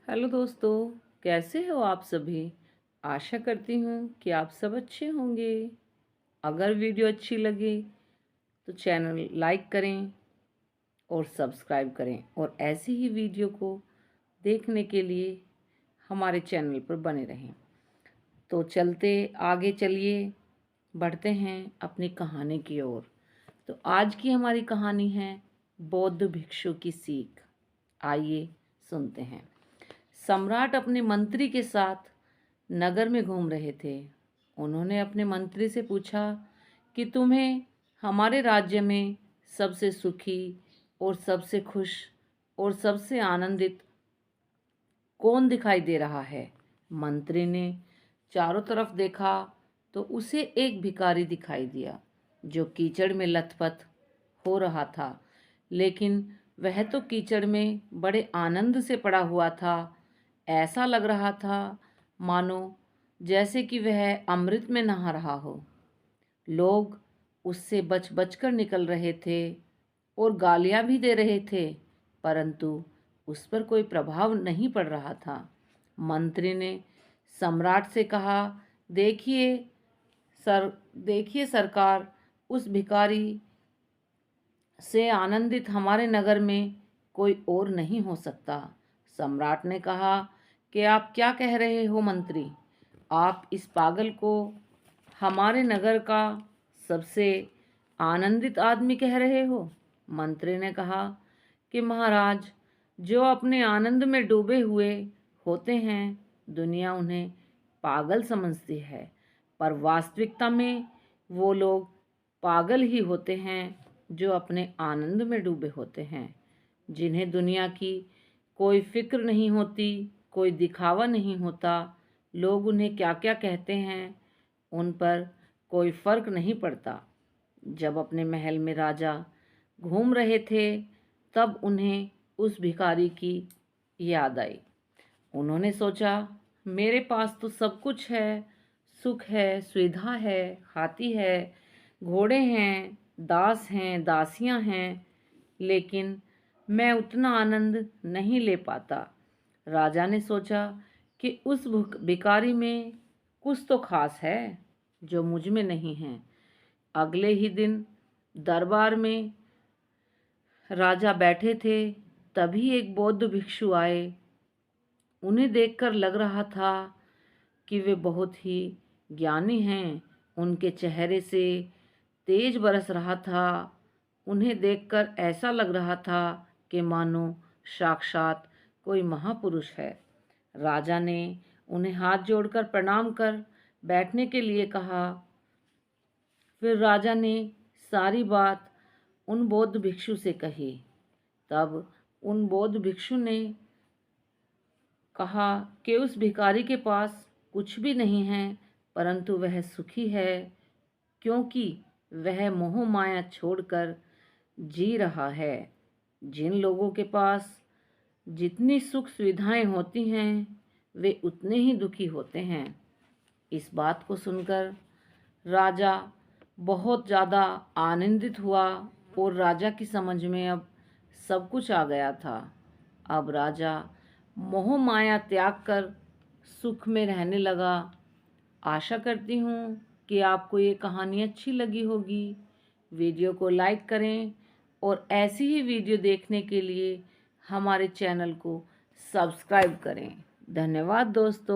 Hello दोस्तों, कैसे हो आप सभी। आशा करती हूँ कि आप सब अच्छे होंगे। अगर वीडियो अच्छी लगे तो चैनल लाइक करें और सब्सक्राइब करें और ऐसी ही वीडियो को देखने के लिए हमारे चैनल पर बने रहें। तो चलते आगे, चलिए बढ़ते हैं अपनी कहानी की ओर। तो आज की हमारी कहानी है बौद्ध भिक्षु की सीख। आइए सुनते हैं। सम्राट अपने मंत्री के साथ नगर में घूम रहे थे। उन्होंने अपने मंत्री से पूछा कि तुम्हें हमारे राज्य में सबसे सुखी और सबसे खुश और सबसे आनंदित कौन दिखाई दे रहा है। मंत्री ने चारों तरफ देखा तो उसे एक भिखारी दिखाई दिया जो कीचड़ में लथपथ हो रहा था, लेकिन वह तो कीचड़ में बड़े आनंद से पड़ा हुआ था। ऐसा लग रहा था मानो जैसे कि वह अमृत में नहा रहा हो। लोग उससे बच बच कर निकल रहे थे और गालियां भी दे रहे थे, परंतु उस पर कोई प्रभाव नहीं पड़ रहा था। मंत्री ने सम्राट से कहा, देखिए देखिए सरकार, उस भिखारी से आनंदित हमारे नगर में कोई और नहीं हो सकता। सम्राट ने कहा कि आप क्या कह रहे हो मंत्री? आप इस पागल को हमारे नगर का सबसे आनंदित आदमी कह रहे हो? मंत्री ने कहा कि महाराज, जो अपने आनंद में डूबे हुए होते हैं दुनिया उन्हें पागल समझती है, पर वास्तविकता में वो लोग पागल ही होते हैं जो अपने आनंद में डूबे होते हैं, जिन्हें दुनिया की कोई फिक्र नहीं होती, कोई दिखावा नहीं होता। लोग उन्हें क्या क्या कहते हैं उन पर कोई फर्क नहीं पड़ता। जब अपने महल में राजा घूम रहे थे तब उन्हें उस भिखारी की याद आई। उन्होंने सोचा, मेरे पास तो सब कुछ है, सुख है, सुविधा है, हाथी है, घोड़े हैं, दास हैं, दासियां हैं, लेकिन मैं उतना आनंद नहीं ले पाता। राजा ने सोचा कि उस भिखारी में कुछ तो खास है जो मुझ में नहीं है। अगले ही दिन दरबार में राजा बैठे थे, तभी एक बौद्ध भिक्षु आए। उन्हें देखकर लग रहा था कि वे बहुत ही ज्ञानी हैं। उनके चेहरे से तेज बरस रहा था। उन्हें देखकर ऐसा लग रहा था कि मानो साक्षात कोई महापुरुष है। राजा ने उन्हें हाथ जोड़कर प्रणाम कर बैठने के लिए कहा। फिर राजा ने सारी बात उन बौद्ध भिक्षु से कही। तब उन बौद्ध भिक्षु ने कहा कि उस भिखारी के पास कुछ भी नहीं है, परंतु वह सुखी है, क्योंकि वह मोह माया छोड़कर जी रहा है। जिन लोगों के पास जितनी सुख सुविधाएं होती हैं वे उतने ही दुखी होते हैं। इस बात को सुनकर राजा बहुत ज़्यादा आनंदित हुआ और राजा की समझ में अब सब कुछ आ गया था। अब राजा मोह माया त्याग कर सुख में रहने लगा। आशा करती हूँ कि आपको ये कहानी अच्छी लगी होगी। वीडियो को लाइक करें और ऐसी ही वीडियो देखने के लिए हमारे चैनल को सब्सक्राइब करें। धन्यवाद दोस्तों।